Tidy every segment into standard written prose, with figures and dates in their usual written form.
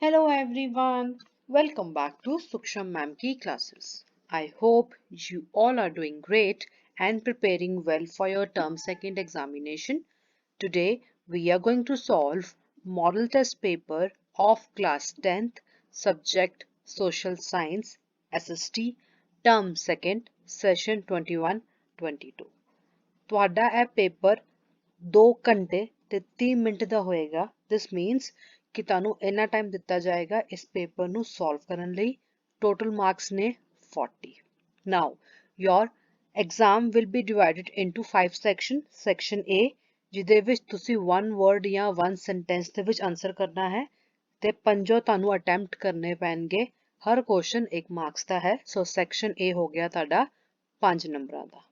Hello everyone, welcome back to Suksham Ma'am Ki classes. I hope you all are doing great and preparing well for your term second examination. Today we are going to solve model test paper of class 10th subject social science SST term second session 21-22. ਤੁਹਾਡਾ ਇਹ paper 2 ਘੰਟੇ ਤੇ 30 minute ਦਾ ਹੋਏਗਾ। This means ਕਿ ਤੁਹਾਨੂੰ ਇੰਨਾ time ਦਿੱਤਾ ਜਾਏਗਾ ਇਸ ਪੇਪਰ ਨੂੰ ਸੋਲਵ ਕਰਨ ਲਈ। ਟੋਟਲ ਮਾਰਕਸ ਨੇ 40। Now your exam will be divided into 5 sections. Section A ਜਿਹਦੇ ਵਿੱਚ ਤੁਸੀਂ one word ਜਾਂ one sentence ਦੇ ਵਿੱਚ ਆਨਸਰ ਕਰਨਾ ਹੈ ਤੇ ਪੰਜੋ ਤੁਹਾਨੂੰ ਅਟੈਂਪਟ ਕਰਨੇ ਪੈਣਗੇ। ਹਰ ਕੁਐਸਚਨ 1 ਮਾਰਕਸ ਦਾ ਹੈ। ਸੋ ਸੈਕਸ਼ਨ A ਹੋ ਗਿਆ ਤੁਹਾਡਾ 5 ਨੰਬਰਾਂ ਦਾ।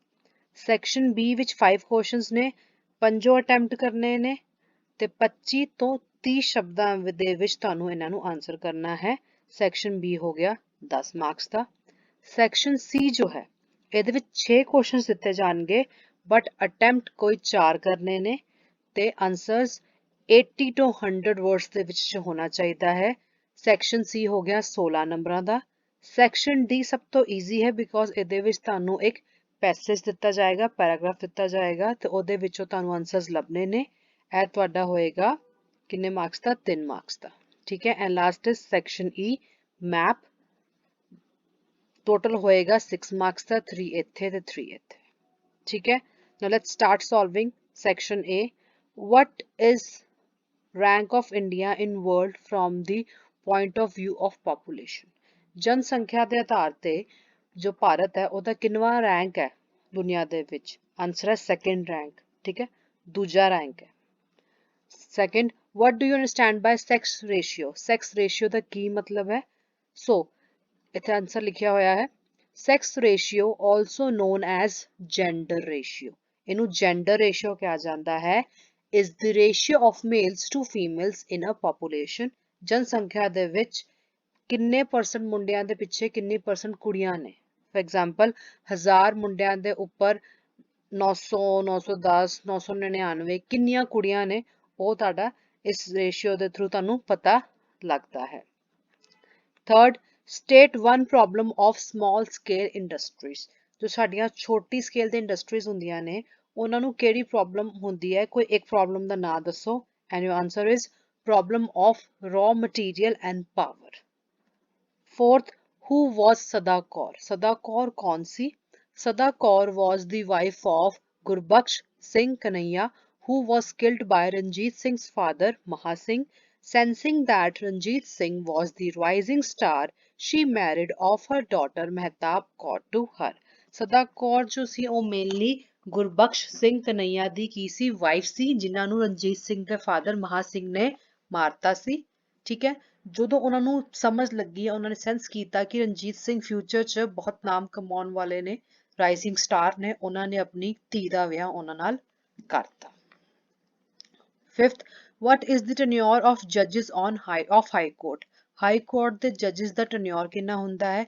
ਸੈਕਸ਼ਨ B ਵਿੱਚ 5 ਕੁਐਸਚਨਸ ਨੇ, ਪੰਜੋ ਅਟੈਂਪਟ ਕਰਨੇ ਨੇ ਤੇ 25 ਤੋਂ 30 ਸ਼ਬਦਾਂ ਦੇ ਵਿੱਚ ਤੁਹਾਨੂੰ ਇਹਨਾਂ ਨੂੰ ਆਨਸਰ ਕਰਨਾ ਹੈ। ਸੈਕਸ਼ਨ B ਹੋ ਗਿਆ 10 ਮਾਰਕਸ ਦਾ। ਸੈਕਸ਼ਨ C ਜੋ ਹੈ ਇਹਦੇ ਵਿੱਚ 6 ਕੁਐਸਚਨਸ ਦਿੱਤੇ ਜਾਣਗੇ ਬਟ ਅਟੈਂਪਟ ਕੋਈ 4 ਕਰਨੇ ਨੇ ਤੇ ਆਨਸਰਸ 80 ਤੋਂ 100 ਵਰਡਸ ਦੇ ਵਿੱਚ ਹੋਣਾ ਚਾਹੀਦਾ ਹੈ। ਸੈਕਸ਼ਨ C ਹੋ ਗਿਆ 16 ਨੰਬਰਾਂ ਦਾ। ਸੈਕਸ਼ਨ D ਸਭ ਤੋਂ ਈਜ਼ੀ ਹੈ ਬਿਕੋਜ਼ ਇਹਦੇ ਵਿੱਚ ਤੁਹਾਨੂੰ ਇੱਕ ਪੈਸੇਜ ਦਿੱਤਾ ਜਾਏਗਾ, ਪੈਰਾਗ੍ਰਾਫ ਦਿੱਤਾ ਜਾਏਗਾ ਤੇ ਉਹਦੇ ਵਿੱਚੋਂ ਤੁਹਾਨੂੰ ਆਨਸਰਸ ਲੱਭਣੇ ਨੇ। ਇਹ ਤੁਹਾਡਾ ਹੋਏਗਾ ਕਿੰਨੇ ਮਾਰਕਸ ਦਾ? 3 ਮਾਰਕਸ ਦਾ। ਠੀਕ ਹੈ। And last is section E map, total ਹੋਏਗਾ 6 ਮਾਰਕਸ ਦਾ, 3 ਇੱਥੇ ਤੇ 3 ਇੱਥੇ। ਠੀਕ ਹੈ। ਨਾਓ let's start solving section A। what is rank of India in world from the point of view of population? ਜਨਸੰਖਿਆ ਦੇ ਆਧਾਰ ਤੇ ਜੋ ਭਾਰਤ ਹੈ ਉਹਦਾ ਕਿੰਨਵਾਂ ਰੈਂਕ ਹੈ ਦੁਨੀਆ ਦੇ ਵਿੱਚ? ਆਨਸਰ ਹੈ ਸੈਕੰਡ ਰੈਂਕ। ਠੀਕ ਹੈ, ਦੂਜਾ ਰੈਂਕ ਹੈ। Second, what do you understand by sex ratio? sex ratio ਦਾ ਕੀ ਮਤਲਬ ਹੈ? ਸੋ ਇੱਥੇ ਆਨਸਰ ਲਿਖਿਆ ਹੋਇਆ ਹੈ sex ratio also known as gender ratio। ਇਹਨੂੰ gender ratio ਕਿਹਾ ਜਾਂਦਾ ਹੈ। is the ratio of males to females in a population। ਜਨਸੰਖਿਆ ਦੇ ਵਿੱਚ ਕਿੰਨੇ ਪਰਸੈਂਟ ਮੁੰਡਿਆਂ ਦੇ ਪਿੱਛੇ ਕਿੰਨੀ ਪਰਸੈਂਟ ਕੁੜੀਆਂ ਨੇ। ਫॉर एग्जांपल 1000 ਮੁੰਡਿਆਂ ਦੇ ਉੱਪਰ 900 910 999 ਕਿੰਨੀਆਂ ਕੁੜੀਆਂ ਨੇ ਉਹ ਤੁਹਾਡਾ ਇਸ ਰੇਸ਼ੀਓ ਦੇ ਥਰੂ ਤੁਹਾਨੂੰ ਪਤਾ ਲੱਗਦਾ ਹੈ। Third, state one problem of small scale industries. ਜੋ ਸਾਡੀਆਂ ਛੋਟੀ ਸਕੇਲ ਦੇ ਇੰਡਸਟਰੀਜ਼ ਹੁੰਦੀਆਂ ਨੇ ਉਹਨਾਂ ਨੂੰ ਕਿਹੜੀ ਪ੍ਰੋਬਲਮ ਹੁੰਦੀ ਹੈ? ਕੋਈ ਇੱਕ ਪ੍ਰੋਬਲਮ ਦਾ ਨਾਮ ਦੱਸੋ। And your answer is problem of raw material and power. Fourth, who was Sada Kaur? Sada Kaur कौन सी? Sada Kaur was the wife of Gurbaksh Singh Kanhaiya, who was killed by Ranjit Singh's father Maha Singh. Sensing that Ranjit Singh was the rising star, she married off her daughter Mehtab Kaur to her. Sada Kaur जो सी ਉਹ mainly Gurbakhsh Singh Kanhaiya ਦੀ ਕੀ ਸੀ? Wife ਸੀ, ਜਿਨ੍ਹਾਂ ਨੂੰ ਰਣਜੀਤ ਸਿੰਘ ਦੇ father ਮਹਾ ਸਿੰਘ ਨੇ ਮਾਰਤਾ ਸੀ। ਠੀਕ ਹੈ। ਜਦੋਂ ਉਹਨਾਂ ਨੂੰ ਸਮਝ ਲੱਗੀ, ਉਹਨਾਂ ਨੇ ਸੈਂਸ ਕੀਤਾ ਕਿ ਰਣਜੀਤ ਸਿੰਘ ਫਿਊਚਰ 'ਚ ਬਹੁਤ ਨਾਮ ਕਮਾਉਣ ਵਾਲੇ ਨੇ, ਰਾਈਜ਼ਿੰਗ ਸਟਾਰ ਨੇ, ਉਹਨਾਂ ਨੇ ਆਪਣੀ ਧੀ ਦਾ ਵਿਆਹ ਉਹਨਾਂ ਨਾਲ ਕਰਤਾ। Fifth, what is the tenure of judges on high court? High court ਦੇ ਜੱਜਸ ਦਾ ਟੈਨਿਓਰ ਕਿੰਨਾ ਹੁੰਦਾ ਹੈ?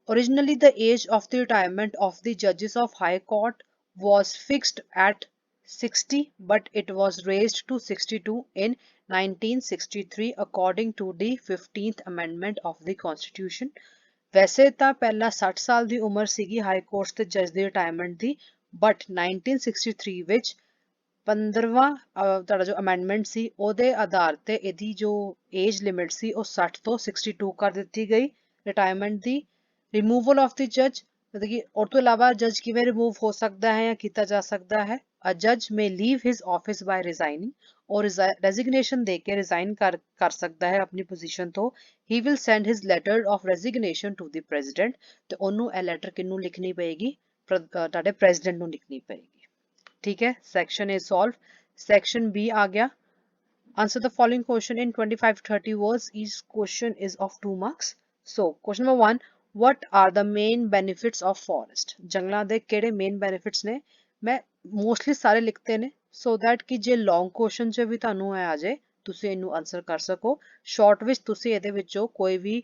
Originally the age of the retirement of the judges of high court was fixed at 60 but it was raised to 62 in 1963 according to the 15th amendment of the constitution। ਵੈਸੇ ਤਾਂ ਪਹਿਲਾਂ 60 ਸਾਲ ਦੀ ਉਮਰ ਸੀਗੀ ਹਾਈ ਕੋਰਟ ਦੇ ਜੱਜ ਦੀ retirement the, but 1963 ਵਿੱਚ 15ਵਾਂ ਤੁਹਾਡਾ ਜੋ ਅਮੈਂਡਮੈਂਟ ਸੀ ਉਹਦੇ ਆਧਾਰ ਤੇ ਇਹਦੀ ਜੋ ਏਜ ਲਿਮਿਟ ਸੀ ਉਹ 60 ਤੋਂ 62 ਕਰ ਦਿੱਤੀ ਗਈ ਰਿਟਾਇਰਮੈਂਟ ਦੀ। ਰਿਮੂਵਲ ਆਫ ਦੀ ਜੱਜ, ਮਤਲਬ ਕਿ ਉਸ ਤੋਂ ਇਲਾਵਾ ਜੱਜ ਕਿਵੇਂ ਰਿਮੂਵ ਹੋ ਸਕਦਾ ਹੈ ਜਾਂ ਕੀਤਾ ਜਾ ਸਕਦਾ ਹੈ? A judge may leave his office by resigning or resignation ਦੇ ਕੇ resign ਕਰ ਸਕਦਾ ਹੈ ਆਪਣੀ ਪੋਜੀਸ਼ਨ ਤੋਂ। He will send his letter of resignation to the president ਤੇ ਉਹਨੂੰ ਇਹ ਲੈਟਰ ਕਿਹਨੂੰ ਲਿਖਣੀ ਪਏਗੀ? ਤੁਹਾਡੇ ਪ੍ਰੈਜ਼ੀਡੈਂਟ ਨੂੰ ਲਿਖਣੀ ਪਏਗੀ। ठीक है, section A solve. Section B आ गया, answer the following question in 25-30 words, each question is of 2 marks। so question number 1, what are the main benefits of forest? जंगलां दे केड़े main benefits ने? मैं mostly सारे लिखते ने so that कि जे long question च भी ਤੁਹਾਨੂੰ ਆ ਜਾਏ ਤੁਸੀਂ ਇਹਨੂੰ ਆਨਸਰ ਕਰ ਸਕੋ। ਸ਼ਾਰਟ ਵਿੱਚ ਤੁਸੀਂ ਇਹਦੇ ਵਿੱਚੋਂ ਕੋਈ ਵੀ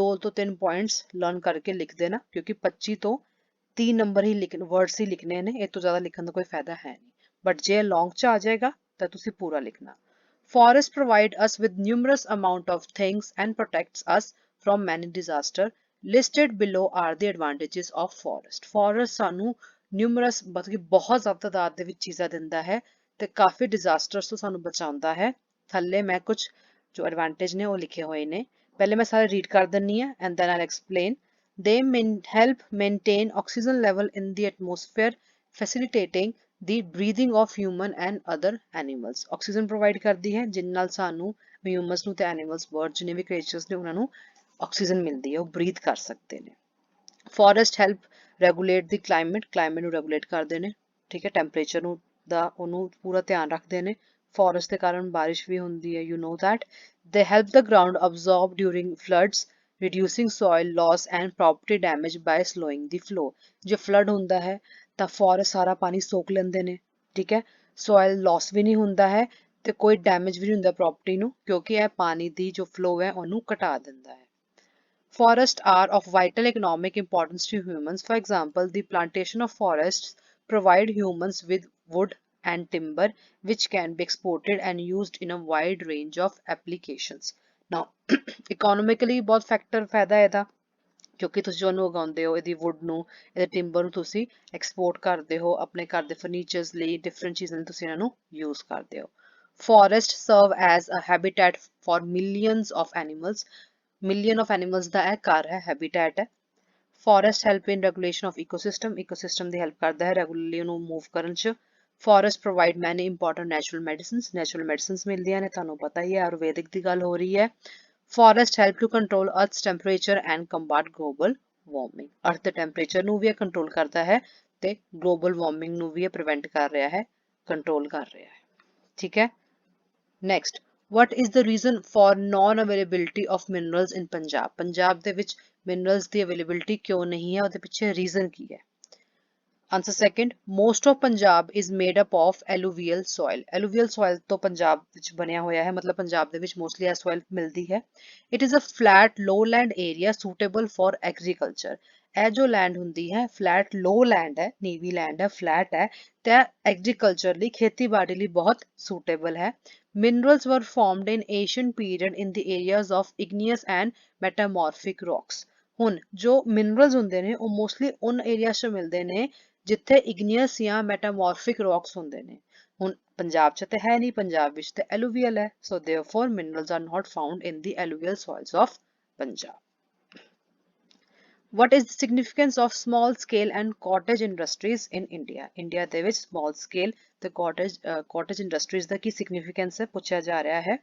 2 ਤੋਂ 3 ਪੁਆਇੰਟਸ ਲਰਨ ਕਰਕੇ ਲਿਖ ਦੇਣਾ ਕਿਉਂਕਿ 25 ਤੋਂ 3 ਨੰਬਰ ਹੀ वर्ड्स ही लिखने ने, ਇਹ ਤੋਂ ਜ਼ਿਆਦਾ ਲਿਖਣ ਦਾ ਕੋਈ ਫਾਇਦਾ ਹੈ ਨਹੀਂ। ਬਟ ਜੇ ਲੌਂਗ ਚ ਆ ਜਾਏਗਾ ਤਾਂ ਤੁਸੀਂ ਪੂਰਾ ਲਿਖਣਾ। Forests provide us with numerous amount of things and protects us from many disaster. Listed below are the advantages of forest. Forest ਸਾਨੂੰ numerous मतलब कि बहुत ज़्यादा तादाद ਦੇ ਵਿੱਚ ਚੀਜ਼ਾਂ ਦਿੰਦਾ ਹੈ ਤੇ ਕਾਫੀ disasters ਤੋਂ ਸਾਨੂੰ ਬਚਾਉਂਦਾ ਹੈ। ਥੱਲੇ ਮੈਂ ਕੁਝ ਜੋ advantage ਨੇ ਉਹ ਲਿਖੇ ਹੋਏ ਨੇ। ਪਹਿਲੇ ਮੈਂ ਸਾਰੇ read ਕਰ ਦਿੰਨੀ ਆ and then I'll explain. They help maintain oxygen level in the atmosphere, facilitating the breathing of human and other animals. Oxygen provide ਕਰਦੀ ਹੈ ਜਿਨ ਨਾਲ ਸਾਨੂੰ humans ਨੂੰ ਤੇ animals birds ਜਿੰਨੇ ਵੀ creatures ਨੇ ਉਹਨਾਂ ਨੂੰ oxygen ਮਿਲਦੀ ਹੈ ਉਹ breathe ਕਰ ਸਕਦੇ ਨੇ। Forest help regulate the climate ਨੂੰ regulate ਕਰਦੇ ਨੇ ਠੀਕ ਹੈ temperature ਨੂੰ ਦਾ ਉਹਨੂੰ ਪੂਰਾ ਧਿਆਨ ਰੱਖਦੇ ਨੇ। Forest ਦੇ ਕਾਰਨ ਬਾਰਿਸ਼ ਵੀ ਹੁੰਦੀ ਹੈ you know that. They help the ground absorb during floods, reducing soil loss and property damage by slowing the flow. ਜੇ flood ਹੁੰਦਾ ਹੈ ਤਾਂ forest ਸਾਰਾ ਪਾਣੀ ਸੋਖ ਲੈਂਦੇ ਨੇ ਠੀਕ ਹੈ soil loss ਵੀ ਨਹੀਂ ਹੁੰਦਾ ਹੈ ਤੇ ਕੋਈ damage ਵੀ ਨਹੀਂ ਹੁੰਦਾ property ਨੂੰ ਕਿਉਂਕਿ ਇਹ ਪਾਣੀ ਦੀ ਜੋ flow ਹੈ ਉਹਨੂੰ ਘਟਾ ਦਿੰਦਾ ਹੈ। Forests are of vital economic importance to humans. For example, the plantation of forests provide humans with wood and timber which can be exported and used in a wide range of applications. Now, economically बहुत factor फायदा है ਇਹਦਾ ਕਿਉਂਕਿ ਤੁਸੀਂ ਜੋ ਉਹਨੂੰ ਉਗਾਉਂਦੇ ਹੋ ਇਹਦੀ wood ਨੂੰ ਇਹਦੇ timber ਨੂੰ ਤੁਸੀਂ export ਕਰਦੇ ਹੋ ਆਪਣੇ ਘਰ ਦੇ furnitures ਲਈ different ਚੀਜ਼ਾਂ ਲਈ ਤੁਸੀਂ ਇਹਨਾਂ ਨੂੰ use ਕਰਦੇ ਹੋ। Forests serve as a habitat for millions of animals. Million of animals ਦਾ ਇਹ ਘਰ ਹੈ habitat ਹੈ। Forest help in regulation of ecosystem the help ਕਰਦਾ ਹੈ regularly ਉਹਨੂੰ move ਕਰਨ ਚ। Forest provide many important natural medicines ਮਿਲਦੀਆਂ ਨੇ ਤੁਹਾਨੂੰ ਪਤਾ ਹੀ ਹੈ ਆਯੁਰਵੈਦਿਕ ਦੀ ਗੱਲ ਹੋ ਰਹੀ ਹੈ। Forest help to control Earth's temperature and combat global warming. Earth ਦੇ temperature ਨੂੰ ਵੀ ਇਹ control ਕਰਦਾ ਹੈ ਤੇ global warming ਨੂੰ ਵੀ ਇਹ prevent ਕਰ ਰਿਹਾ ਹੈ control ਕਰ ਰਿਹਾ ਹੈ ਠੀਕ ਹੈ। Next, what is the reason for non-availability of minerals in Punjab? Punjab ਦੇ ਵਿੱਚ minerals ਦੀ availability ਕਿਉਂ ਨਹੀਂ ਹੈ ਉਹਦੇ ਪਿੱਛੇ reason ਕੀ ਹੈ? Answer second, most of Punjab is made up of alluvial soil. Alluvial soil ਤੋਂ ਪੰਜਾਬ ਵਿੱਚ ਬਣਿਆ ਹੋਇਆ ਹੈ ਮਤਲਬ ਪੰਜਾਬ ਦੇ ਵਿੱਚ mostly ਇਹ soil ਮਿਲਦੀ ਹੈ। It is a flat lowland area suitable for agriculture. ਇਹ ਜੋ land ਹੁੰਦੀ ਹੈ flat lowland ਹੈ ਨੀਵੀਂ land ਹੈ flat ਹੈ ਤੇ agriculture ਲਈ ਖੇਤੀਬਾੜੀ ਲਈ ਬਹੁਤ suitable ਹੈ। Minerals were formed in ancient period in the areas of igneous and metamorphic rocks. ਹੁਣ ਜੋ minerals ਹੁੰਦੇ ਨੇ ਉਹ mostly ਉਨ areas 'ਚ ਮਿਲਦੇ ਨੇ ਜਿੱਥੇ igneous ਜਾਂ metamorphic rocks ਹੁੰਦੇ ਨੇ। ਹੁਣ ਪੰਜਾਬ 'ਚ ਤੇ ਹੈ ਨਹੀਂ ਪੰਜਾਬ ਵਿੱਚ ਤੇ alluvial ਹੈ so therefore minerals are not found in the alluvial soils of Punjab. What is the significance of small scale and cottage industries in India? India ਦੇ ਵਿੱਚ small scale ਤੇ cottage industries ਦਾ ਕੀ significance ਹੈ ਪੁੱਛਿਆ ਜਾ ਰਿਹਾ ਹੈ।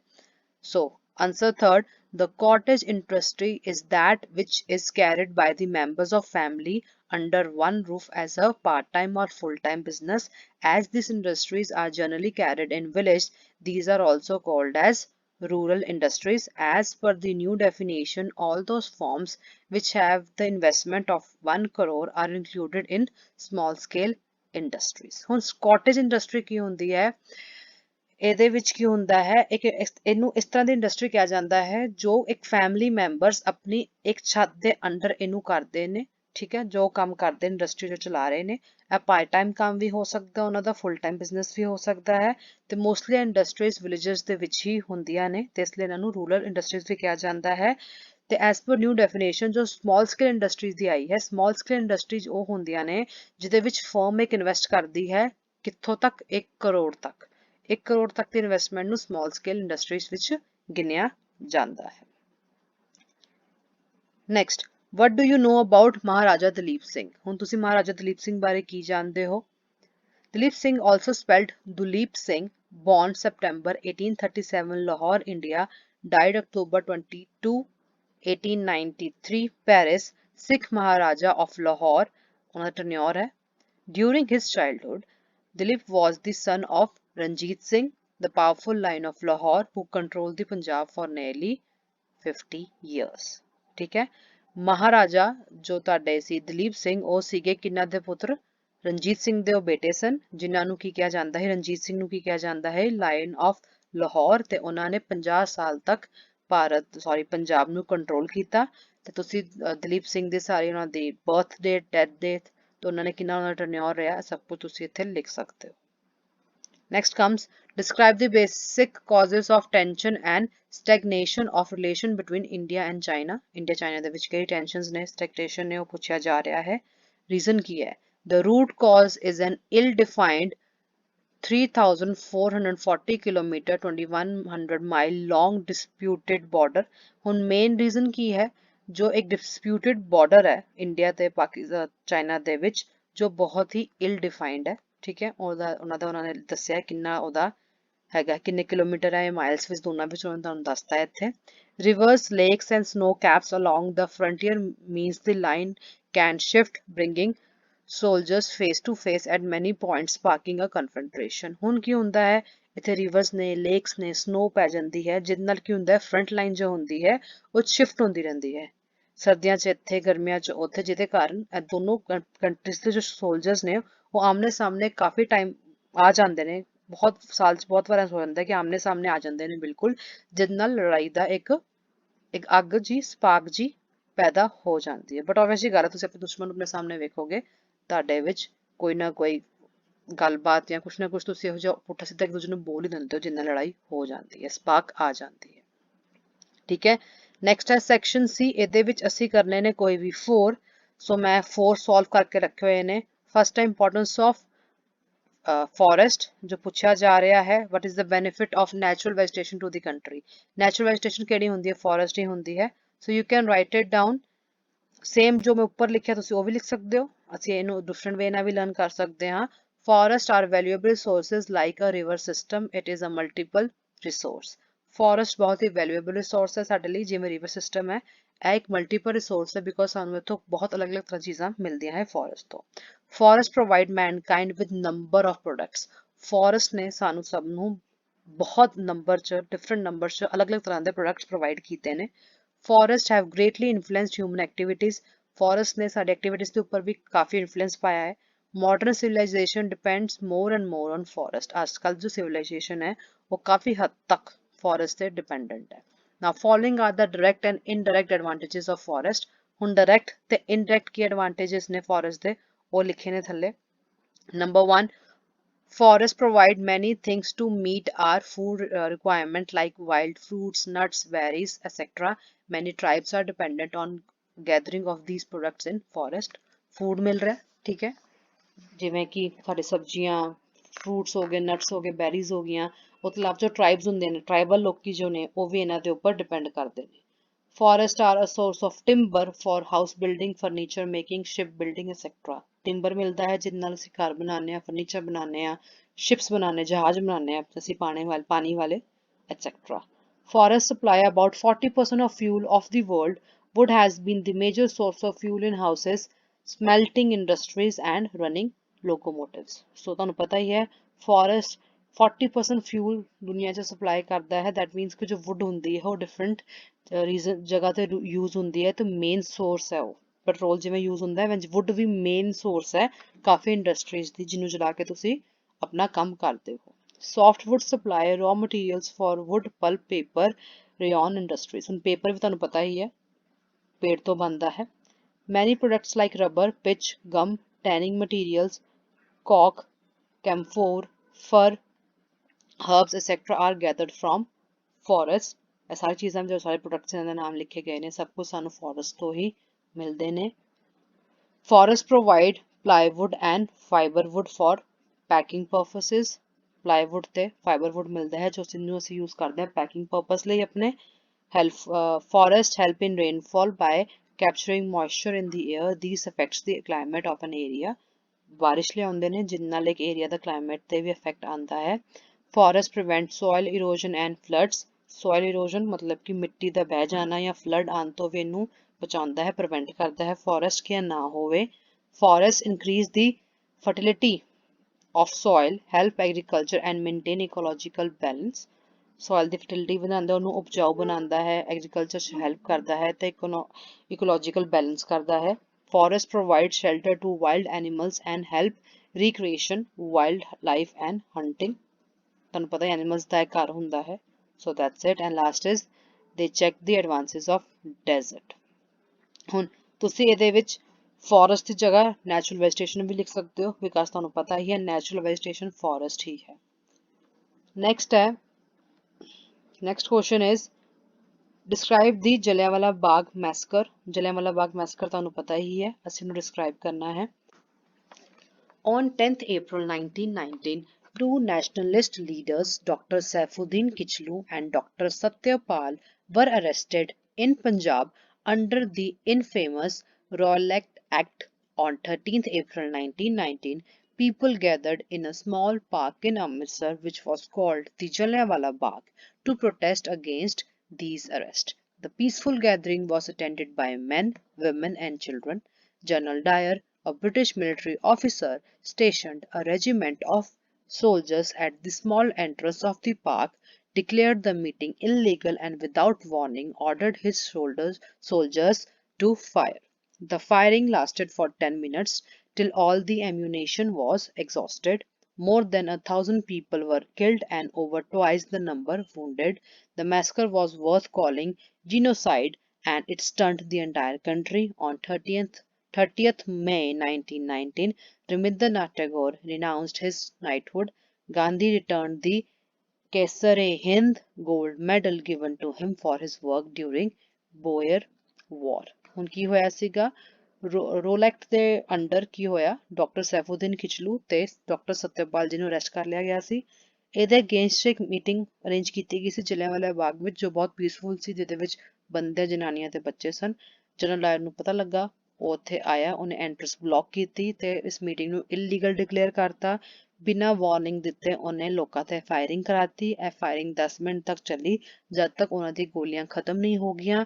So answer third, the cottage industry is that which is carried by the members of family under one roof as a part-time or full-time business. As these industries are generally carried in village, these are also called as rural industries. As per the new definition, all those firms which have the investment of 1 crore are included in small scale industries. ਹੁਣ cottage industry ਕੀ ਹੁੰਦੀ ਹੈ? ਇਹਦੇ ਵਿੱਚ ਕੀ ਹੁੰਦਾ ਹੈ ਇਹਨੂੰ ਇਸ ਤਰ੍ਹਾਂ ਦੀ ਇੰਡਸਟਰੀ ਕਿਹਾ ਜਾਂਦਾ ਹੈ ਜੋ ਇੱਕ ਫੈਮਿਲੀ ਮੈਂਬਰਸ ਆਪਣੀ ਇੱਕ ਛੱਤ ਦੇ ਅੰਡਰ ਇਹਨੂੰ ਕਰਦੇ ਨੇ ਠੀਕ ਹੈ ਜੋ ਕੰਮ ਕਰਦੇ ਇੰਡਸਟਰੀ ਜੋ ਚਲਾ ਰਹੇ ਨੇ ਇਹ ਪਾਰਟ ਟਾਈਮ ਕੰਮ ਵੀ ਹੋ ਸਕਦਾ ਉਹਨਾਂ ਦਾ ਫੁੱਲ ਟਾਈਮ ਬਿਜ਼ਨਸ ਵੀ ਹੋ ਸਕਦਾ ਹੈ ਤੇ ਮੋਸਟਲੀ ਇੰਡਸਟਰੀਜ਼ ਵਿਲੇजेस ਦੇ ਵਿੱਚ ਹੀ ਹੁੰਦੀਆਂ ਨੇ ਤੇ ਇਸ ਲਈ ਇਹਨਾਂ ਨੂੰ ਰੂਰਲ ਇੰਡਸਟਰੀਜ਼ ਵੀ ਕਿਹਾ ਜਾਂਦਾ ਹੈ ਤੇ ਐਸ ਪਰ ਨਿਊ ਡੈਫੀਨੇਸ਼ਨ ਜੋ ਸਮਾਲ ਸਕੇਲ ਇੰਡਸਟਰੀਜ਼ ਦੀ ਆਈ ਹੈ ਸਮਾਲ ਸਕੇਲ ਇੰਡਸਟਰੀਜ਼ ਉਹ ਹੁੰਦੀਆਂ ਨੇ ਜਿਹਦੇ ਵਿੱਚ ਫਰਮ ਇੱਕ ਇਨਵੈਸਟ ਕਰਦੀ ਹੈ ਕਿੱਥੋਂ ਤੱਕ 1 ਕਰੋੜ ਤੱਕ 1 ਕਰੋੜ ਤੱਕ ਦੀ ਇਨਵੈਸਟਮੈਂਟ ਨੂੰ ਸਮਾਲ ਸਕੇਲ ਇੰਡਸਟਰੀਜ਼ ਵਿੱਚ ਗਿਣਿਆ ਜਾਂਦਾ ਹੈ। Next, what do you know about Maharaja Dalip Singh? ਹੁਣ ਤੁਸੀਂ ਮਹਾਰਾਜਾ ਦਲੀਪ ਸਿੰਘ ਬਾਰੇ ਕੀ ਜਾਣਦੇ ਹੋ? Dalip Singh also spelled Duleep Singh, born September 1837 Lahore, India, died October 22, 1893, Paris, Sikh Maharaja of Lahore, ਉਹਨਾਂ ਦਾ tenure ਹੈ। During his childhood, Dilip was the son of Ranjit Singh, the powerful line of Lahore who controlled the Punjab for nearly 50 years. ਠੀਕ ਹੈ ਮਹਾਰਾਜਾ ਜੋ ਤੁਹਾਡੇ ਸੀ ਦਲੀਪ ਸਿੰਘ ਉਹ ਸੀਗੇ ਕਿਹਨਾਂ ਦੇ ਪੁੱਤਰ ਰਣਜੀਤ ਸਿੰਘ ਦੇ ਉਹ ਬੇਟੇ ਸਨ ਜਿਨ੍ਹਾਂ ਨੂੰ ਕੀ ਕਿਹਾ ਜਾਂਦਾ ਹੈ ਰਣਜੀਤ ਸਿੰਘ ਨੂੰ ਕੀ ਕਿਹਾ ਜਾਂਦਾ ਹੈ ਲਾਇਨ ਆਫ ਲਾਹੌਰ ਤੇ ਉਹਨਾਂ ਨੇ 50 ਸਾਲ ਤੱਕ ਪੰਜਾਬ ਨੂੰ ਕੰਟਰੋਲ ਕੀਤਾ ਤੇ ਤੁਸੀਂ ਦਲੀਪ ਸਿੰਘ ਦੇ ਸਾਰੇ ਉਹਨਾਂ ਦੀ ਬਰਥ ਡੇਟ ਡੈਥ ਡੇਟ ਤੇ ਉਹਨਾਂ ਨੇ ਕਿੰਨਾ ਉਹਨਾਂ ਦਾ ਟਰਨਿਓਰ ਰਿਹਾ ਸਭ ਕੁਝ ਤੁਸੀਂ ਇੱਥੇ ਲਿਖ ਸਕਦੇ ਹੋ। Next comes describe the basic causes of tension and stagnation of relation between India and China. India China ਦੇ ਵਿੱਚ ਕਿਹੜੀ tensions ਨੇ stagnation ਨੇ ਉਹ ਪੁੱਛਿਆ ਜਾ ਰਿਹਾ ਹੈ. Reason ਕੀ ਹੈ? The root cause is an ill-defined 3,440 kilometre 2100 mile long disputed border ਹੁਣ ਮੇਨ ਰੀਜ਼ਨ ਕੀ ਹੈ ਜੋ ਇੱਕ ਡਿਸਪਿਊਟਡ ਬਾਰਡਰ ਹੈ ਇੰਡੀਆ ਤੇ ਪਾਕਿਸਤਾਨ ਚਾਈਨਾ ਦੇ ਵਿੱਚ ਜੋ ਬਹੁਤ ਹੀ ਇਲ ਡਿਫਾਈਨਡ ਹੈ ਠੀਕ ਹੈ ਉਹਨਾਂ ਨੇ ਦੱਸਿਆ ਕਿੰਨਾ ਉਹਦਾ ਹੈਗਾ ਕਿੰਨੇ ਕਿਲੋਮੀਟਰ ਹੈ ਮਾਈਲਸ ਵਿੱਚ ਦੋਨਾਂ ਵਿੱਚ ਉਹਨਾਂ ਤੁਹਾਨੂੰ ਦੱਸਤਾ ਹੈ ਇੱਥੇ rivers lakes and snow caps along the frontier means the line can shift bringing soldiers face to face at many points sparking a confrontation ਹੁਣ ਕੀ ਹੁੰਦਾ ਹੈ ਇੱਥੇ ਰਿਵਰਸ ਨੇ ਲੇਕਸ ਨੇ ਸਨੋ ਪੈ ਜਾਂਦੀ ਹੈ ਜਿਹਦੇ ਨਾਲ ਕੀ ਹੁੰਦਾ ਹੈ ਫਰੰਟ ਲਾਈਨ ਜੋ ਹੁੰਦੀ ਹੈ ਉਹ ਸ਼ਿਫਟ ਹੁੰਦੀ ਰਹਿੰਦੀ ਹੈ ਸਰਦੀਆਂ 'ਚ ਇੱਥੇ ਗਰਮੀਆਂ 'ਚ ਉੱਥੇ ਜਿਹਦੇ ਕਾਰਨ ਇਹ ਦੋਨੋਂ ਕੰਟਰੀਜ਼ ਦੇ ਜੋ ਸੋਲਜਰਸ ਨੇ ਉਹ ਆਮਨੇ ਸਾਹਮਣੇ ਕਾਫੀ ਟਾਈਮ ਆ ਜਾਂਦੇ ਨੇ ਬਹੁਤ ਸਾਲ 'ਚ ਬਹੁਤ ਵਾਰ ਹੋ ਜਾਂਦਾ ਕਿ ਆਮਨੇ ਸਾਹਮਣੇ ਆ ਜਾਂਦੇ ਨੇ ਬਿਲਕੁਲ ਜਿਹਦੇ ਨਾਲ ਲੜਾਈ ਦਾ ਇੱਕ ਅੱਗ ਜੀ ਸਪਾਰਕ ਜੀ ਪੈਦਾ ਹੋ ਜਾਂਦੀ ਹੈ ਬਟ ਆਬਵੀਅਸਲੀ ਗੱਲ ਹੈ ਤੁਸੀਂ ਆਪਣੇ ਦੁਸ਼ਮਣ ਨੂੰ ਆਪਣੇ ਸਾਹਮਣੇ ਵੇਖੋਗੇ ਤੁਹਾਡੇ ਵਿੱਚ ਕੋਈ ਨਾ ਕੋਈ ਗੱਲਬਾਤ ਜਾਂ ਕੁਛ ਨਾ ਕੁਛ ਤੁਸੀਂ ਇਹੋ ਜਿਹਾ ਪੁੱਠਾ ਸਿੱਧਾ ਇੱਕ ਦੂਜੇ ਨੂੰ ਬੋਲ ਹੀ ਦਿੰਦੇ ਹੋ ਜਿੰਨਾ ਲੜਾਈ ਹੋ ਜਾਂਦੀ ਹੈ ਸਪਾਰਕ ਆ ਜਾਂਦੀ ਹੈ ਠੀਕ ਹੈ ਨੈਕਸਟ ਹੈ ਸੈਕਸ਼ਨ ਸੀ ਇਹਦੇ ਵਿੱਚ ਅਸੀਂ ਕਰਨੇ ਨੇ ਕੋਈ ਵੀ 4 ਸੋ ਮੈਂ 4 ਸੋਲਵ ਕਰਕੇ ਰੱਖੇ ਹੋਏ ਨੇ ਫਸਟ ਹੈ ਇੰਪੋਰਟੈਂਸ ਆਫ ਫੋਰੈਸਟ ਜੋ ਪੁੱਛਿਆ ਜਾ ਰਿਹਾ ਹੈ what is the benefit of natural vegetation to the country natural vegetation ਕਿਹੜੀ ਹੁੰਦੀ ਹੈ ਫੋਰੈਸਟ ਹੀ ਹੁੰਦੀ ਹੈ so you can write it down same ਜੋ ਮੈਂ ਉੱਪਰ ਲਿਖਿਆ ਤੁਸੀਂ ਉਹ ਵੀ ਲਿਖ ਸਕਦੇ ਹੋ ਅਸੀਂ ਇਹਨੂੰ ਡਿਫਰੈਂਟ ਵੇ ਨਾਲ ਵੀ ਲਰਨ ਕਰ ਸਕਦੇ ਹਾਂ forest are valuable resources like a river system it is a multiple resource forest ਬਹੁਤ ਹੀ ਵੈਲਿਊਏਬਲ ਰਿਸੋਰਸ ਹੈ ਸਾਡੇ ਲਈ ਜਿਵੇਂ ਰਿਵਰ ਸਿਸਟਮ ਹੈ ਇਹ ਇੱਕ ਮਲਟੀਪਲ ਰਿਸੋਰਸ ਹੈ ਬਿਕੋਜ਼ ਸਾਨੂੰ ਇੱਥੋਂ ਬਹੁਤ ਅਲੱਗ-ਅਲੱਗ ਤਰ੍ਹਾਂ ਚੀਜ਼ਾਂ ਮਿਲਦੀਆਂ ਹੈ ਫੋਰੈਸਟ ਤੋਂ forest provide Mankind with number of products forest ਨੇ ਸਾਨੂੰ ਸਭ ਨੂੰ ਬਹੁਤ ਨੰਬਰ 'ਚ ਡਿਫਰੈਂਟ ਨੰਬਰ 'ਚ ਅਲੱਗ-ਅਲੱਗ ਤਰ੍ਹਾਂ ਦੇ ਪ੍ਰੋਡਕਟਸ ਪ੍ਰੋਵਾਈਡ ਕੀਤੇ ਨੇ forests have greatly influenced human activities forest ਨੇ ਸਾਡੀ activities ਦੇ ਉੱਪਰ ਵੀ ਕਾਫੀ influence ਪਾਇਆ ਹੈ modern civilization depends more and more on forest ਅੱਜ ਕੱਲ ਜੋ civilization ਹੈ ਉਹ ਕਾਫੀ ਹੱਦ ਤੱਕ forest ਤੇ dependent ਹੈ now following are the direct and indirect advantages of forest ਹੁਣ direct ਤੇ indirect ਕੀ advantages ਨੇ forest ਦੇ ਉਹ ਲਿਖੇ ਨੇ ਥੱਲੇ number 1 Forests provide many things to meet our food requirement like wild fruits, nuts, berries, etc. Many tribes are dependent on gathering of these products in forest. Food ਮਿਲ ਰਿਹਾ ਠੀਕ ਹੈ ਜਿਵੇਂ ਕਿ ਸਾਡੇ ਸਬਜ਼ੀਆਂ ਫਰੂਟਸ ਹੋ ਗਏ ਨਟਸ ਹੋ ਗਏ ਬੈਰੀਜ਼ ਹੋ ਗਈਆਂ ਉਹ ਤੋਂ ਇਲਾਵਾ ਜੋ ਟ੍ਰਾਈਬਸ ਹੁੰਦੇ ਨੇ ਟ੍ਰਾਈਬਲ ਲੋਕੀ ਜੋ ਨੇ ਉਹ ਵੀ ਇਹਨਾਂ ਦੇ ਉੱਪਰ ਡਿਪੈਂਡ ਕਰਦੇ ਨੇ Forests are a source of timber for house building, furniture making, ship building, etc. Timber ਮਿਲਦਾ ਹੈ ਜਿਹਦੇ ਨਾਲ ਅਸੀਂ ਘਰ ਬਣਾਉਂਦੇ ਹਾਂ ਫਰਨੀਚਰ ਬਣਾਉਂਦੇ ਹਾਂ ships ਬਣਾਉਂਦੇ ਜਹਾਜ਼ ਬਣਾਉਂਦੇ ਹਾਂ ਅਸੀਂ ਪਾਣੀ ਵਾਲੇ etc. Forests supply about 40% of fuel of the world. Wood has been the major source of fuel in houses, smelting industries and running locomotives. So ਤੁਹਾਨੂੰ ਪਤਾ ਹੀ ਹੈ forest 40% fuel ਦੁਨੀਆ 'ਚ ਸਪਲਾਈ ਕਰਦਾ ਹੈ that means ਕਿ ਜੋ wood ਹੁੰਦੀ ਹੈ ਉਹ different ਰੀਜ਼ਨ ਜਗ੍ਹਾ ਤੇ ਯੂਜ਼ ਹੁੰਦੀ ਹੈ ਤੇ ਮੇਨ ਸੋਰਸ ਹੈ ਉਹ ਪੈਟਰੋਲ ਜਿਵੇਂ ਯੂਜ਼ ਹੁੰਦਾ ਹੈ ਵੁੱਡ ਵੀ ਮੇਨ ਸੋਰਸ ਹੈ ਕਾਫੀ ਇੰਡਸਟਰੀਜ਼ ਦੀ ਜਿਹਨੂੰ ਜਲਾ ਕੇ ਤੁਸੀਂ ਆਪਣਾ ਕੰਮ ਕਰਦੇ ਹੋ softwood supply raw materials for wood pulp paper rayon industries ਹੁਣ ਪੇਪਰ ਵੀ ਤੁਹਾਨੂੰ ਪਤਾ ਹੀ ਹੈ ਪੇੜ ਤੋਂ ਬਣਦਾ ਹੈ many products like rubber pitch gum tanning materials cork camphor fur herbs etc are gathered from forests ਇਹ ਸਾਰੀ ਚੀਜ਼ਾਂ ਜੋ ਸਾਰੇ ਪ੍ਰੋਡਕਟਸ ਇਹਨਾਂ ਦੇ ਨਾਮ ਲਿਖੇ ਗਏ ਨੇ ਸਭ ਕੁਝ ਸਾਨੂੰ ਫੋਰੈਸਟ ਤੋਂ ਹੀ ਮਿਲਦੇ ਨੇ forest provide plywood and fiberwood for packing purposes plywood ਤੇ fiberwood ਮਿਲਦਾ ਹੈ ਜੋ ਅਸੀਂ ਯੂਜ਼ ਕਰਦੇ ਹਾਂ ਪੈਕਿੰਗ ਪਰਪਸ ਲਈ ਆਪਣੇ forest help in rainfall by capturing moisture in the air this affects the climate of an area ਬਾਰਿਸ਼ ਲਿਆਉਂਦੇ ਨੇ ਜਿਨ ਨਾਲ ਇੱਕ ਏਰੀਆ ਦਾ ਕਲਾਈਮੇਟ ਤੇ ਵੀ ਇਫੈਕਟ ਆਉਂਦਾ ਹੈ forest prevent soil erosion and floods soil erosion ਮਤਲਬ ਕਿ ਮਿੱਟੀ ਦਾ ਬਹਿ ਜਾਣਾ ਜਾਂ ਫਲੱਡ ਆਉਣ ਤੋਂ ਵੀ ਇਹਨੂੰ ਬਚਾਉਂਦਾ ਹੈ ਪ੍ਰੀਵੈਂਟ ਕਰਦਾ ਹੈ ਫੋਰੈਸਟ ਕੀ ਨਾ ਹੋਵੇ forest increase the fertility of soil help agriculture and maintain ecological balance soil the fertility ਬਣਾਉਂਦਾ ਉਹਨੂੰ ਉਪਜਾਊ ਬਣਾਉਂਦਾ ਹੈ ਐਗਰੀਕਲਚਰ 'ਚ ਹੈਲਪ ਕਰਦਾ ਹੈ ਤੇ ਇਕੋਲੋਜੀਕਲ ਬੈਲੈਂਸ ਕਰਦਾ ਹੈ forest provide shelter to wild animals and help recreation wildlife and hunting ਤੁਹਾਨੂੰ ਪਤਾ ਹੈ ਐਨੀਮਲਸ ਦਾ ਘਰ ਹੁੰਦਾ ਹੈ So that's it and last is they check the advances of desert. ਹੁਣ ਤੁਸੀਂ ਇਹਦੇ ਵਿੱਚ forest ਦੀ ਜਗ੍ਹਾ natural vegetation ਵੀ ਲਿਖ ਸਕਦੇ ਹੋ because ਤੁਹਾਨੂੰ ਪਤਾ ਹੀ ਹੈ natural vegetation forest ਹੀ ਹੈ next question is describe the Jallianwala Bagh massacre. Jallianwala Bagh massacre ਤੁਹਾਨੂੰ ਪਤਾ ਹੀ ਹੈ, ਅਸੀਂ ਨੂੰ ਡਿਸਕ੍ਰਾਈਬ ਕਰਨਾ ਹੈ। On 10th April 1919, two nationalist leaders, Dr. Saifuddin Kichlu and Dr. Satyapal, were arrested in Punjab under the infamous Rowlatt Act. On 13th April 1919, people gathered in a small park in Amritsar, which was called the Jallianwala Bagh, to protest against these arrests. The peaceful gathering was attended by men, women, and children. General Dyer, a British military officer, stationed a regiment of soldiers at the small entrance of the park, declared the meeting illegal and without warning ordered his soldiers to fire. The firing lasted for 10 minutes till all the ammunition was exhausted. More than 1,000 people were killed and over twice the number wounded. The massacre was worth calling genocide and it stunned the entire country. On 30th May 1919, Rabindranath Tagore renounced his knighthood. Gandhi returned the Kaisar-e-Hind gold medal given to him for his work during Boer War. ਹੁਣ ਕੀ ਹੋਇਆ ਸੀਗਾ, ਰੋਲੈਕਟ ਦੇ under ਕੀ ਹੋਇਆ, doctor Saifuddin Kitchlew ਤੇ doctor Satyapal ਜੀ ਨੂੰ arrest ਕਰ ਲਿਆ ਗਿਆ ਸੀ। ਇਹਦੇ ਅਗੇਂਸਟ ਇੱਕ ਮੀਟਿੰਗ ਅਰੇਂਜ ਕੀਤੀ ਗਈ ਸੀ ਜਲਿਆਂਵਾਲਾ ਬਾਗ ਵਿੱਚ, ਜੋ ਬਹੁਤ ਪੀਸਫੁਲ ਸੀ, ਜਿਹਦੇ ਵਿੱਚ ਬੰਦੇ, ਜਨਾਨੀਆਂ ਤੇ ਬੱਚੇ ਸਨ। ਜਨਰਲ ਡਾਇਰ ਨੂੰ ਪਤਾ ਲੱਗਾ, ਉਹ ਉੱਥੇ ਆਇਆ, ਉਹਨੇ ਐਂਟਰੈਂਸ ਬਲੌਕ ਕੀਤੀ ਤੇ ਇਸ ਮੀਟਿੰਗ ਨੂੰ ਇਲੀਗਲ ਡਿਕਲੇਅਰ ਕਰਤਾ। ਬਿਨਾਂ ਵਾਰਨਿੰਗ ਦਿੱਤੇ ਉਹਨੇ ਲੋਕਾਂ ਤੇ ਫਾਇਰਿੰਗ ਕਰਾਤੀ। ਇਹ ਫਾਇਰਿੰਗ 10 ਮਿੰਟ ਤੱਕ ਚੱਲੀ, ਜਦ ਤੱਕ ਉਹਨਾਂ ਦੀ ਗੋਲੀਆਂ ਖਤਮ ਨਹੀਂ ਹੋ ਗਈਆਂ।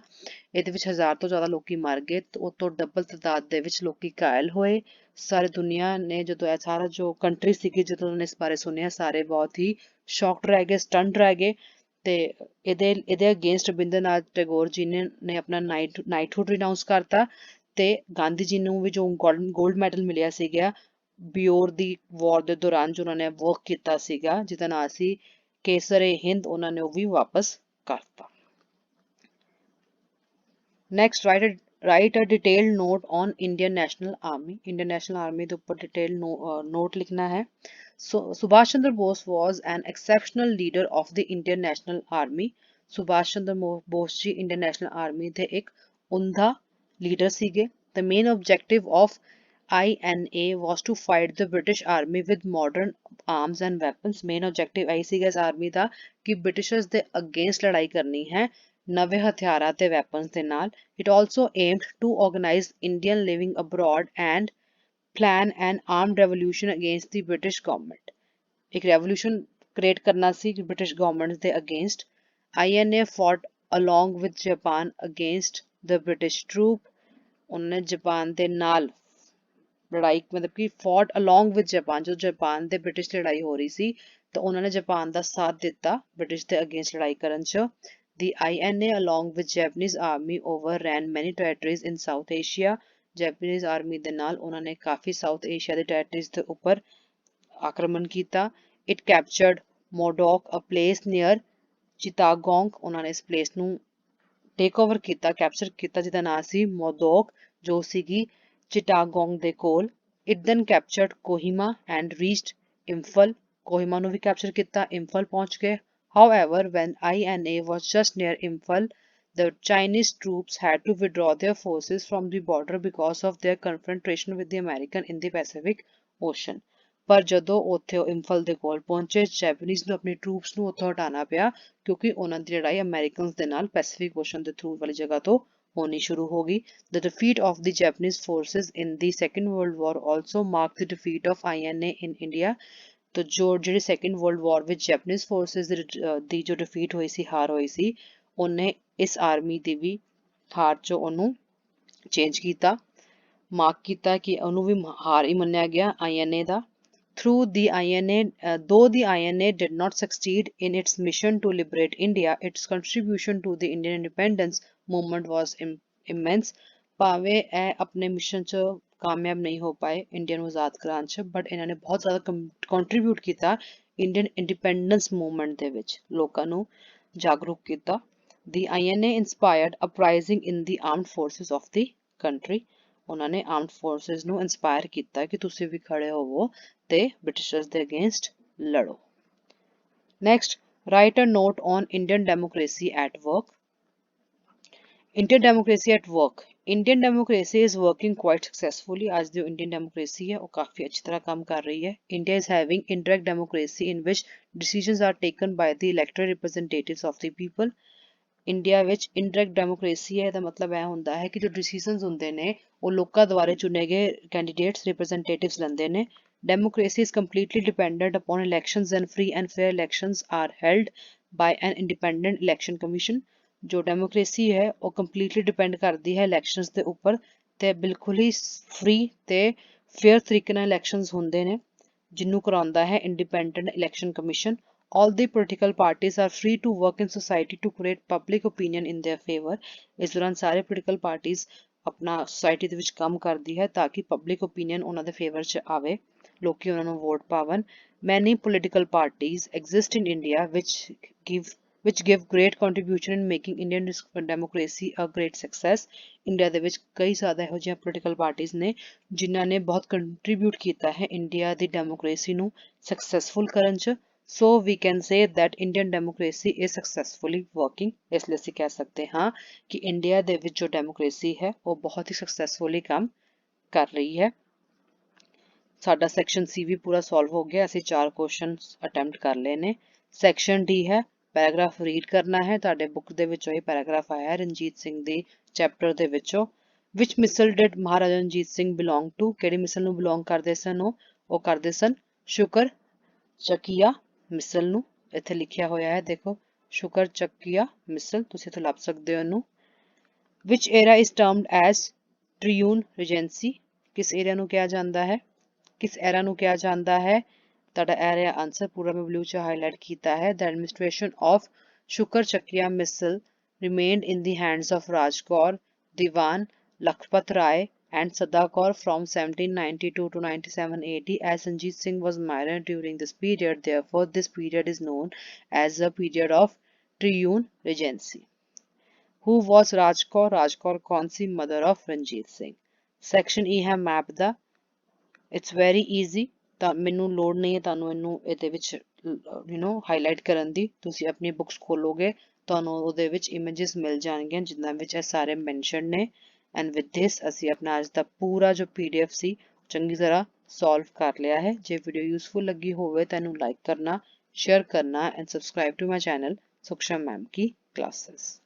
ਇਹਦੇ ਵਿੱਚ 1000 ਤੋਂ ਜ਼ਿਆਦਾ ਲੋਕੀ ਮਰ ਗਏ, ਉਹ ਤੋਂ ਡਬਲ ਤਾਦਾਦ ਦੇ ਵਿੱਚ ਲੋਕੀ ਘਾਇਲ ਹੋਏ। ਸਾਰੀ ਦੁਨੀਆ ਨੇ, ਜਦੋਂ ਇਹ ਸਾਰਾ ਜੋ ਕੰਟਰੀ ਸੀਗੀ, ਜਦੋਂ ਉਹਨੇ ਇਸ ਬਾਰੇ ਸੁਣਿਆ, ਸਾਰੇ ਬਹੁਤ ਹੀ ਸ਼ੌਕਡ ਰਹਿ ਗਏ, ਸਟੰਡ ਰਹਿ ਗਏ। ਤੇ ਇਹਦੇ ਅਗੇਂਸਟ ਰਬਿੰਦਰਨਾਥ ਟੈਗੋਰ ਜੀ ਨੇ ਆਪਣਾ ਨਾਈਟਹੁੱਡ ਰਿਨਾਊਂਸ ਕਰਤਾ ਤੇ ਗਾਂਧੀ ਜੀ ਨੂੰ ਵੀ ਜੋ ਗੋਲਡ ਮੈਡਲ ਮਿਲਿਆ ਸੀਗਾ ਬਿਓਰ ਦੀ ਵਾਰ ਦੇ ਦੌਰਾਨ, ਜੋ ਉਹਨਾਂ ਨੇ ਵਰਕ ਕੀਤਾ ਸੀਗਾ, ਜਿਹਦਾ ਨਾਂ ਸੀ ਕੇਸਰ-ਏ-ਹਿੰਦ, ਉਹਨਾਂ ਨੇ ਉਹ ਵੀ ਵਾਪਸ ਕਰਤਾ। Next write a detailed note on Indian National Army. Indian National Army ਦੇ ਉੱਪਰ ਡਿਟੇਲ ਨੋਟ ਲਿਖਣਾ ਹੈ। Subhash Chandra Bose was an exceptional leader of the Indian National Army. Subhash Chandra Bose ਜੀ ਇੰਡੀਅਨ ਨੈਸ਼ਨਲ ਆਰਮੀ ਦੇ ਇੱਕ ਉਮਦਾ ਲੀਡਰ ਸੀਗੇ। The main objective of INA was to fight the British Army with modern arms and weapons. Main objective ਇਹੀ ਸੀਗਾ ਇਸ army ਦਾ ਕਿ Britishers ਦੇ against ਲੜਾਈ ਕਰਨੀ ਹੈ ਨਵੇਂ ਹਥਿਆਰਾਂ ਤੇ ਵੈਪਨਸ ਦੇ ਨਾਲ। It also aimed to organize Indian living abroad and plan an armed revolution against the British government. ਇੱਕ revolution create ਕਰਨਾ ਸੀ British government ਦੇ against. INA fought along with Japan against the British troop. ਉਹਨੇ Japan ਦੇ ਨਾਲ ਲੜਾਈ, ਮਤਲਬ ਕਿ fought along with Japan, ਜਦੋਂ ਜਾਪਾਨ ਤੇ ਬ੍ਰਿਟਿਸ਼ ਲੜਾਈ ਹੋ ਰਹੀ ਸੀ ਤਾਂ ਉਹਨਾਂ ਨੇ ਜਾਪਾਨ ਦਾ ਸਾਥ ਦਿੱਤਾ ਬ੍ਰਿਟਿਸ਼ ਦੇ ਅਗੇਂਸਟ ਲੜਾਈ ਕਰਨ 'ਚ। The INA along with Japanese army overran many territories in South Asia. Japanese army ਦੇ ਨਾਲ ਉਹਨਾਂ ਨੇ ਕਾਫੀ ਸਾਊਥ ਏਸ਼ੀਆ ਦੇ ਟੈਰੀਟਰੀਜ਼ ਦੇ ਉੱਪਰ ਆਕਰਮਣ ਕੀਤਾ। It captured Modoc, a place near Chittagong. ਉਹਨਾਂ ਨੇ ਇਸ ਪਲੇਸ ਨੂੰ ਟੇਕ ਓਵਰ ਕੀਤਾ, ਕੈਪਚਰ ਕੀਤਾ, ਜਿਹਦਾ ਨਾਂ ਸੀ ਮੋਦੋਕ, ਜੋ ਸੀਗੀ ਚਿਟਾਗੋਂਗ ਦੇ ਕੋਲ। It then captured Kohima and reached Imphal. Kohima ਨੂੰ ਵੀ ਕੈਪਚਰ ਕੀਤਾ, ਇੰਫਲ ਪਹੁੰਚ ਗਏ। However, when INA was just near Imphal, the Chinese troops had to withdraw their forces from the border because of their confrontation with the American in the Pacific Ocean. ਪਰ ਜਦੋਂ ਉੱਥੇ ਉਹ ਇੰਫਲ ਦੇ ਕੋਲ ਪਹੁੰਚੇ, ਜੈਪਨੀਜ਼ ਨੂੰ ਆਪਣੀ ਟਰੂਪਸ ਨੂੰ ਉੱਥੋਂ ਹਟਾਉਣਾ ਪਿਆ ਕਿਉਂਕਿ ਉਹਨਾਂ ਦੀ ਲੜਾਈ ਅਮਰੀਕਨਸ ਦੇ ਨਾਲ ਪੈਸੀਫਿਕ ਓਸ਼ਨ ਦੇ ਥਰੂ ਵਾਲੀ ਜਗ੍ਹਾ ਤੋਂ ਹੋਣੀ ਸ਼ੁਰੂ ਹੋ ਗਈ। The defeat of the Japanese forces in the Second World War also marked the defeat of INA in India. तो ਜਿਹੜੀ ਸੈਕੰਡ ਵਰਲਡ ਵਾਰ ਵਿੱਚ ਜੈਪਨੀਜ਼ ਫੋਰਸਿਸ ਦੀ ਜੋ ਡਿਫੀਟ ਹੋਈ ਸੀ, ਹਾਰ ਹੋਈ ਸੀ, ਉਹਨੇ ਇਸ ਆਰਮੀ ਦੀ ਵੀ ਹਾਰ 'ਚ ਉਹਨੂੰ ਚੇਂਜ ਕੀਤਾ, ਮਾਰਕ ਕੀਤਾ ਕਿ ਉਹਨੂੰ ਵੀ ਹਾਰ ਹੀ ਮੰਨਿਆ ਗਿਆ INA the. Though the INA did not succeed in its mission to liberate India, its contribution to the Indian independence movement was immense. ਭਾਵੇਂ ਇਹ ਆਪਣੇ ਮਿਸ਼ਨ 'ਚ ਕਾਮਯਾਬ ਨਹੀਂ ਹੋ ਪਾਏ ਇੰਡੀਆ ਨੂੰ ਆਜ਼ਾਦ ਕਰਾਉਣ 'ਚ, ਬਟ ਇਹਨਾਂ ਨੇ ਬਹੁਤ ਜ਼ਿਆਦਾ ਕੰਟਰੀਬਿਊਟ ਕੀਤਾ ਇੰਡੀਅਨ ਇੰਡੀਪੈਂਡੈਂਸ ਮੂਵਮੈਂਟ ਦੇ ਵਿੱਚ, ਲੋਕਾਂ ਨੂੰ ਜਾਗਰੂਕ ਕੀਤਾ। The INA inspired uprising in the armed forces of the country. ਉਹਨਾਂ ਨੇ ਆਰਮਡ ਫੋਰਸਿਸ ਨੂੰ ਇੰਸਪਾਇਰ ਕੀਤਾ ਕਿ ਤੁਸੀਂ ਵੀ ਖੜੇ ਹੋਵੋ ਤੇ ਬ੍ਰਿਟਿਸ਼ਰਸ ਦੇ against ਲੜੋ। Next, write a note on Indian democracy at work. Indian democracy at work. Indian democracy is working quite successfully. आज जो Indian democracy है वो काफी अच्छी तरह काम कर रही है. India is having indirect democracy in which decisions are taken by the elected representatives of the people. India ਵਿੱਚ ਇਨਡਾਇਰੈਕਟ ਡੈਮੋਕ੍ਰੇਸੀ ਹੈ ਦਾ ਮਤਲਬ ਇਹ ਹੁੰਦਾ ਹੈ ਕਿ ਜੋ ਡਿਸੀਜਨਸ ਹੁੰਦੇ ਨੇ ਉਹ ਲੋਕਾਂ ਦੁਆਰਾ ਚੁਣੇ ਗਏ ਕੈਂਡੀਡੇਟਸ ਰਿਪਰੈਜ਼ੈਂਟੇਟਿਵਸ ਲੈਂਦੇ ਨੇ democracy is completely dependent upon elections and free and fair elections are held by an independent election commission ਜੋ ਡੈਮੋਕ੍ਰੇਸੀ ਹੈ ਉਹ completely depend ਕਰਦੀ ਹੈ elections ਦੇ ਉੱਪਰ ਤੇ ਬਿਲਕੁਲ ਹੀ free ਤੇ fair ਤਰੀਕੇ ਨਾਲ elections ਹੁੰਦੇ ਨੇ ਜਿਹਨੂੰ ਕਰਾਉਂਦਾ ਹੈ independent election commission. All the political parties are free to work in society to create public opinion in their favor. ਇਸ ਦੌਰਾਨ ਸਾਰੇ political parties ਆਪਣਾ society ਦੇ ਵਿੱਚ ਕੰਮ ਕਰਦੀ ਹੈ ਤਾਂ ਕਿ public opinion ਉਹਨਾਂ ਦੇ favor 'ਚ ਆਵੇ ਲੋਕੀ ਉਹਨਾਂ ਨੂੰ ਵੋਟ ਪਾਵਨ. Many political parties exist in India which give great contribution in making Indian democracy a great success. India ਦੇ ਵਿੱਚ ਕਈ ਜ਼ਿਆਦਾ ਇਹੋ ਜਿਹੀਆਂ political parties ਨੇ ਜਿਨ੍ਹਾਂ ਨੇ ਬਹੁਤ contribute ਕੀਤਾ ਹੈ ਇੰਡੀਆ ਦੀ democracy ਨੂੰ successful ਕਰਨ 'ਚ. So we can say that Indian democracy is successfully working. ਇਸ ਲਈ ਅਸੀਂ ਕਹਿ ਸਕਦੇ ਹਾਂ ਕਿ ਇੰਡੀਆ ਦੇ ਵਿੱਚ ਜੋ ਡੈਮੋਕ੍ਰੇਸੀ ਹੈ ਉਹ ਬਹੁਤ ਹੀ successfully ਕੰਮ ਕਰ ਰਹੀ ਹੈ. ਸਾਡਾ ਸੈਕਸ਼ਨ ਸੀ ਵੀ ਪੂਰਾ ਸੋਲਵ ਹੋ ਗਿਆ. ਅਸੀਂ 4 ਕੁਐਸਚਨਸ ਅਟੈਂਪਟ ਕਰ ਲਏ ਨੇ. ਸੈਕਸ਼ਨ ਡੀ ਹੈ ਪੈਰਾਗ੍ਰਾਫ ਰੀਡ ਕਰਨਾ ਹੈ. ਤੁਹਾਡੇ ਬੁੱਕ ਦੇ ਵਿੱਚੋਂ ਇਹ ਪੈਰਾਗ੍ਰਾਫ ਆਇਆ ਹੈ ਰਣਜੀਤ ਸਿੰਘ ਦੀ ਚੈਪਟਰ ਦੇ ਵਿੱਚੋਂ. Which missile did Maharaja Ranjit Singh belong to? ਕਿਹੜੀ ਮਿਸਲ ਨੂੰ ਬਿਲੋਂਗ ਕਰਦੇ ਸਨ ਉਹ ਕਰਦੇ ਸਨ ਸ਼ੁਕਰ ਚੱਕੀਆ ਮਿਸਲ ਨੂੰ. ਇੱਥੇ ਲਿਖਿਆ ਹੋਇਆ ਹੈ ਦੇਖੋ ਸ਼ੁਕਰ ਚੱਕੀਆ ਮਿਸਲ ਤੁਸੀਂ ਇੱਥੇ ਲੱਭ ਸਕਦੇ ਹੋ ਇਹਨੂੰ. Which era is termed as Triune Regency? ਕਿਸ ਏਰੀਆ ਨੂੰ ਕਿਹਾ ਜਾਂਦਾ ਹੈ ਕਿਸ ਐਰਾ ਨੂੰ ਕਿਹਾ ਜਾਂਦਾ ਹੈ ਤੁਹਾਡਾ ਏਰੀਆ ਆਨਸਰ ਪੂਰਾ ਮੈਂ ਬਲੂ 'ਚ ਹਾਈਲਾਈਟ ਕੀਤਾ ਹੈ. The administration of ਸ਼ੁਕਰ ਚੱਕੀਆ ਮਿਸਲ remained in the hands of Rajgaur, Diwan, Lakhpat Rai and Sada Kaur from 1792 to 97 AD as Ranjit Singh was minor during this period. Therefore, this period is known as a period of Triune Regency. Who was Rajkaur? Rajkaur कौन सी mother of Ranjit Singh? Section E है map the. It's very easy. ਤਾਂ ਮੈਨੂੰ ਲੋੜ ਨਹੀਂ ਹੈ ਤੁਹਾਨੂੰ ਇਹਨੂੰ ਇਹਦੇ ਵਿੱਚ ਹਾਈਲਾਈਟ ਕਰਨ ਦੀ. ਤੁਸੀਂ ਆਪਣੀ ਬੁੱਕਸ ਖੋਲੋਗੇ ਤੁਹਾਨੂੰ ਉਹਦੇ ਵਿੱਚ ਇਮੇजेस ਮਿਲ ਜਾਣਗੀਆਂ ਜਿਨ੍ਹਾਂ ਵਿੱਚ ਇਹ ਸਾਰੇ ਮੈਂਸ਼ਨ ਨੇ. ਐਂਡ ਵਿਦ ਥਿਸ ਅਸੀਂ ਆਪਣਾ ਅੱਜ ਦਾ ਪੂਰਾ ਜੋ PDF ਸੀ ਚੰਗੀ ਤਰ੍ਹਾਂ ਸੋਲਵ ਕਰ ਲਿਆ ਹੈ. ਜੇ ਵੀਡੀਓ ਯੂਜ਼ਫੁਲ ਲੱਗੀ ਹੋਵੇ ਤਾਂ ਇਹਨੂੰ ਲਾਈਕ ਕਰਨਾ ਸ਼ੇਅਰ ਕਰਨਾ and subscribe to my channel Sukhsham ma'am ਕੀ ਕਲਾਸਿਸ.